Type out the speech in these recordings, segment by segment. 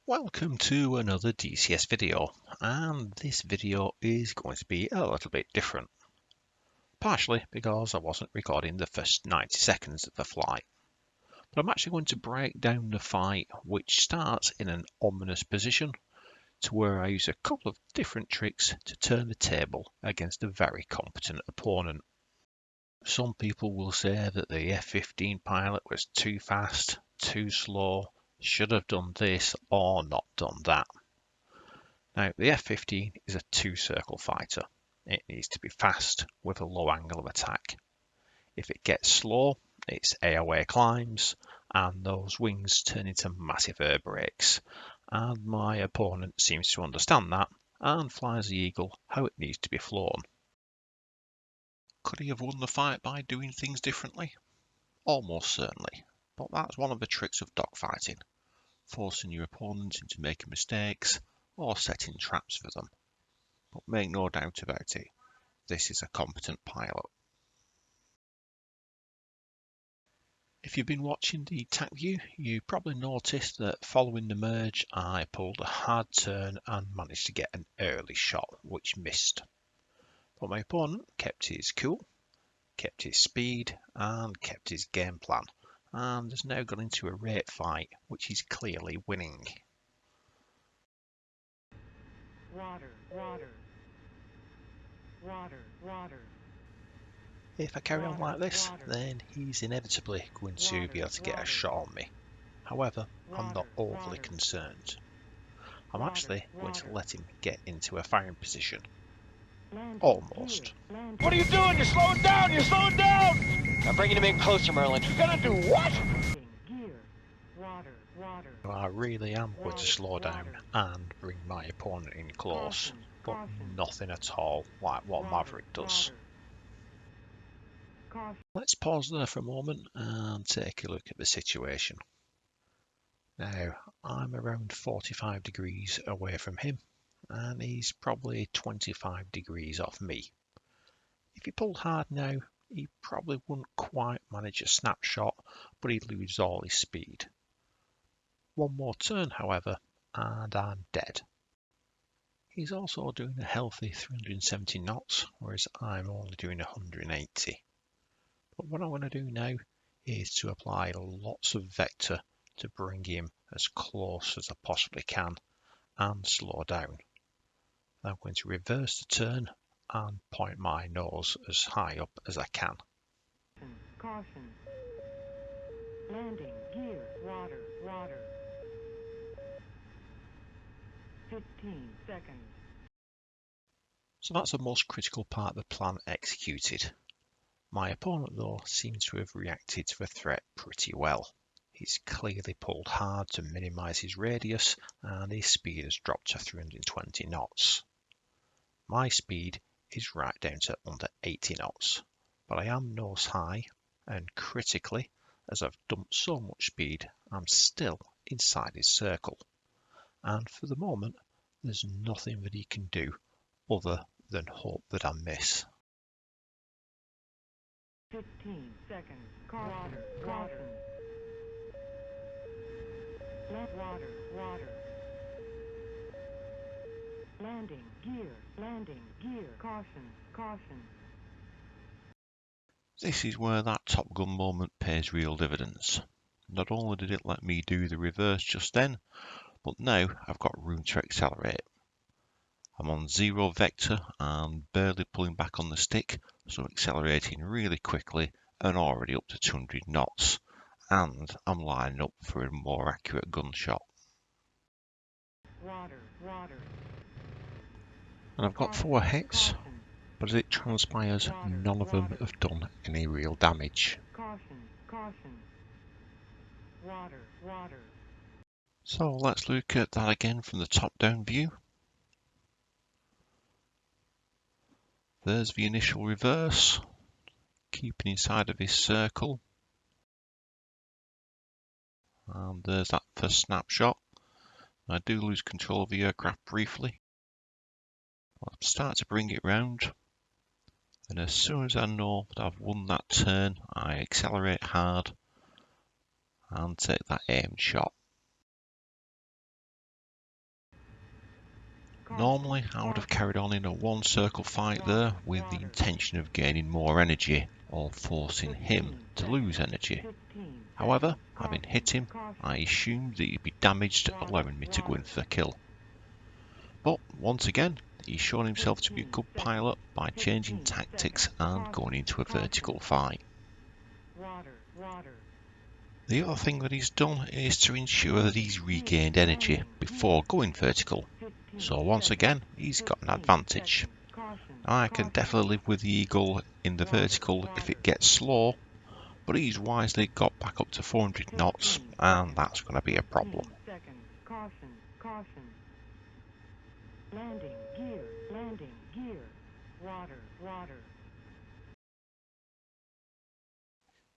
Welcome to another DCS video, and this video is going to be a little bit different. Partially because I wasn't recording the first 90 seconds of the flight, but I'm actually going to break down the fight, which starts in an ominous position to where I use a couple of different tricks to turn the table against a very competent opponent. Some people will say that the F-15 pilot was too fast, too slow, should have done this or not done that. Now, the F-15 is a two-circle fighter. It needs to be fast with a low angle of attack. If it gets slow, its AOA climbs, and those wings turn into massive air brakes. And my opponent seems to understand that and flies the Eagle how it needs to be flown. Could he have won the fight by doing things differently? Almost certainly, but that's one of the tricks of dogfighting, forcing your opponent into making mistakes or setting traps for them. But make no doubt about it, this is a competent pilot. If you've been watching the tack view, you probably noticed that following the merge I pulled a hard turn and managed to get an early shot which missed. But my opponent kept his cool, kept his speed and kept his game plan, and has now got into a rate fight which he's clearly winning. Water, water, water, water. If I carry on like this, then he's inevitably going to be able to get a shot on me. However, I'm not overly concerned. I'm actually going to let him get into a firing position. Almost. What are you doing? You're slowing down! You're slowing down! I'm bringing him in closer, Merlin. You're gonna do what? I really am going to slow down and bring my opponent in close, but nothing at all like what Maverick does. Let's pause there for a moment and take a look at the situation. Now, I'm around 45 degrees away from him, and he's probably 25 degrees off me. If he pulled hard now, he probably wouldn't quite manage a snapshot, but he'd lose all his speed. One more turn, however, and I'm dead. He's also doing a healthy 370 knots, whereas I'm only doing 180. But what I want to do now is to apply lots of vector to bring him as close as I possibly can and slow down. I'm going to reverse the turn and point my nose as high up as I can. Caution. Landing gear. Water, water. 15 seconds. So that's the most critical part of the plan executed. My opponent though seems to have reacted to the threat pretty well. He's clearly pulled hard to minimise his radius and his speed has dropped to 320 knots. My speed is right down to under 80 knots, but I am nose high and critically, as I've dumped so much speed, I'm still inside his circle. And for the moment, there's nothing that he can do other than hope that I miss. 15 seconds. Water, water. Water, water. Landing gear. Caution, caution. This is where that Top Gun moment pays real dividends. Not only did it let me do the reverse just then, but now I've got room to accelerate. I'm on zero vector and barely pulling back on the stick, so accelerating really quickly and already up to 200 knots, and I'm lining up for a more accurate gunshot. Water, water. And I've got 4 hits, but as it transpires, none of them have done any real damage. Caution, caution. Water, water. So let's look at that again from the top-down view. There's the initial reverse, keeping inside of his circle. And there's that first snapshot. I do lose control of the aircraft briefly. I'll start to bring it round. And as soon as I know that I've won that turn, I accelerate hard and take that aimed shot. Normally I would have carried on in a one circle fight there with the intention of gaining more energy or forcing him to lose energy. However, having hit him, I assumed that he'd be damaged, allowing me to go in for the kill. But once again, he's shown himself to be a good pilot by changing tactics and going into a vertical fight. The other thing that he's done is to ensure that he's regained energy before going vertical. So once again, he's got an advantage. Now, I can definitely live with the Eagle in the vertical if it gets slow, but he's wisely got back up to 400 knots, and that's going to be a problem. Landing gear, water.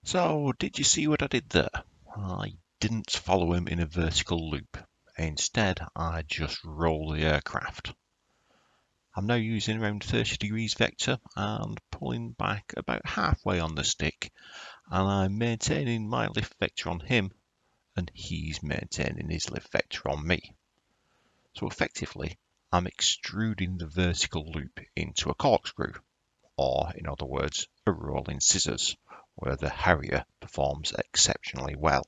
So, did you see what I did there? I didn't follow him in a vertical loop. Instead, I just roll the aircraft. I'm now using around 30 degrees vector and pulling back about halfway on the stick, and I'm maintaining my lift vector on him, and he's maintaining his lift vector on me. So effectively, I'm extruding the vertical loop into a corkscrew, or in other words, a rolling scissors, where the Harrier performs exceptionally well.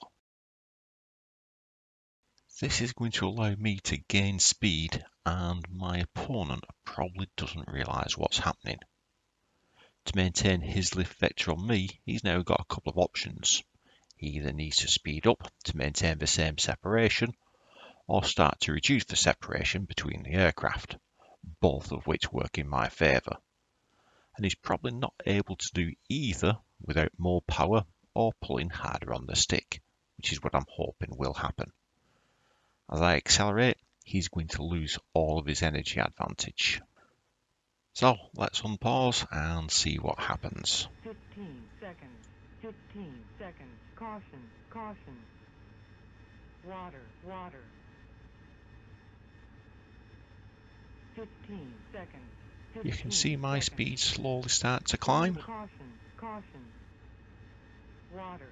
This is going to allow me to gain speed, and my opponent probably doesn't realise what's happening. To maintain his lift vector on me, he's now got a couple of options. He either needs to speed up to maintain the same separation, or start to reduce the separation between the aircraft, both of which work in my favour. And he's probably not able to do either without more power or pulling harder on the stick, which is what I'm hoping will happen. As I accelerate, he's going to lose all of his energy advantage. So let's unpause and see what happens. 15 seconds, caution. Water. 15 seconds. You can see my speed slowly start to climb. Caution. Water.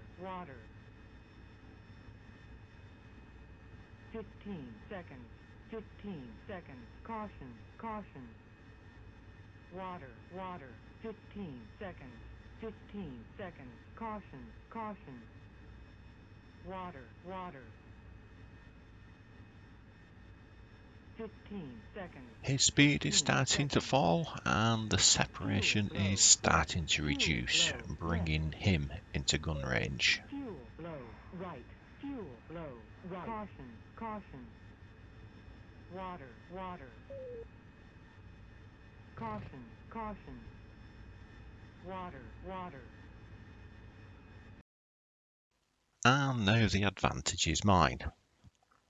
15 seconds. Caution. Water. 15 seconds. Caution. Water. 15 seconds. His speed is starting to fall and the separation is starting to reduce, bringing him into gun range. Fuel low, right. Caution. Water. Caution. Water. And now the advantage is mine.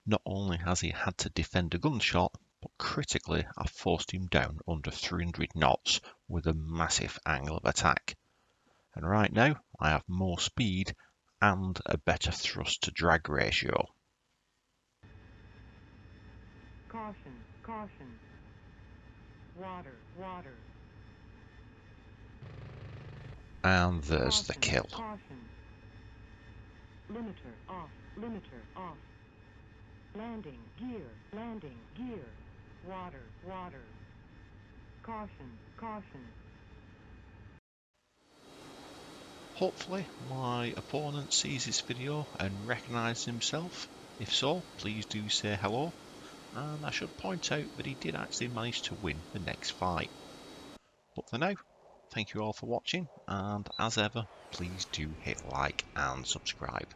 Not only has he had to defend a gunshot, but critically I forced him down under 300 knots with a massive angle of attack. And right now I have more speed and a better thrust to drag ratio. Caution. Water. And there's the kill. Caution. Limiter off. Landing gear. Water. Caution. Hopefully my opponent sees this video and recognises himself. If so, please do say hello. And I should point out that he did actually manage to win the next fight. But for now, thank you all for watching, and as ever, please do hit like and subscribe.